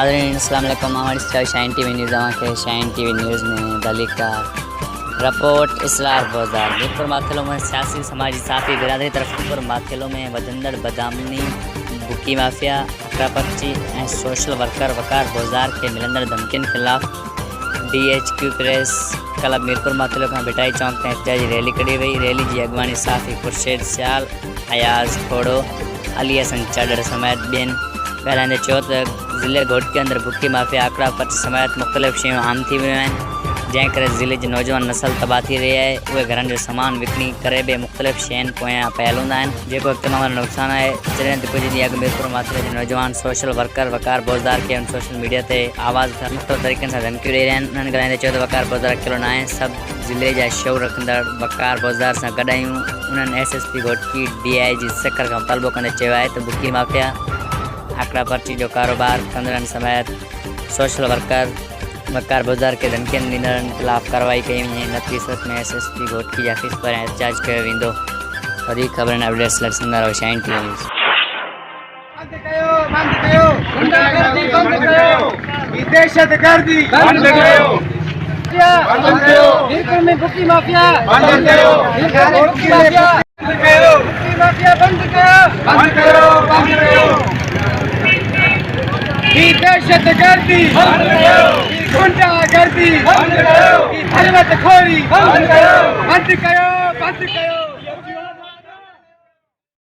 नाज़रीन अस्सलाम वालेकुम। हमारी शाइन टीवी न्यूज़ के शाइन टीवी न्यूज़ में दलीका रिपोर्ट इसरार बाजार मीरपुर माथेलो में सियासी समाजी साथी बिरादरी तरफ मीरपुर माथेलो में वजंदड़ बदामनी बुकी माफिया अकड़ापर्ची ऐं सोशल वर्कर वकार बाजार के मिलंदड़ धमकियुनि खिलाफ़ DHQ press club Mirpur Mathelo का भिटाई चौक ते एहतजाजी रैली कढी वई। रैली की अगवानी साफ़ी खुर्शीद सियाल, अयाज़ खोड़ो, अली हसन चाडर समेत ॿियनि ॻाल्हाईंदे चयो त ज़िले घोट के अंदर बुकी माफिया आकड़ा पर्च समेत मुख़्तलिफ़ शयूं आम थी वियूं आहिनि, जंहिं करे ज़िले जी नौजवान नस्ल तबाह थी रही है। उहे घरनि जो सामान विकिणी करे बि मुख़्तलिफ़ शयुनि पोयां पयल हूंदा आहिनि, जेको हिकु तमामु नुक़सानु आहे। जॾहिं त कुझु ॾींहं अॻु मीरपुर माथेलो जे नौजवान सोशल वर्कर वकार बोज़दार खे सोशल मीडिया ते आवाज़ मुख़्तलिफ़ तरीक़नि सां धमकियूं ॾेई रहिया आहिनि। उन्हनि ॻाल्हाईंदे चयो त वकार बोज़दार अकेलो न आहे, सभु ज़िले जा शौर रखंदड़ वकार बोज़दार सां गॾु आहियूं। उन्हनि SSP घोटकी DIG सिकर खां मुतालबो कंदे चयो आहे त बुकी माफिया आकड़ा पर्ची जो कारोबार कंदड़नि समेत सोशल वर्कर वकार बाज़ार के धमकियुनि ॾींदड़नि खिलाफ़ कार्रवाई कई वञे। नथी सूरत में SSP घोटकी जे ऑफिस पर एहतजाज कयो वेंदो। वधीक ख़बरनि अपडेट्स लाइ ॾिसंदा रहो शाइन टीवी न्यूज़। दहशतगर्दी बंद कयो, मीरपुर में बुकी माफिया बंद कयो, बुकी माफिया बंद कयो, बुकी माफिया बंद कयो, बंद कयो, बंद कयो। ये दहशतगर्दी बंद कयो, गुंडागर्दी बंद कयो, हलवतखोरी बंद कयो, बंद कयो, बंद कयो।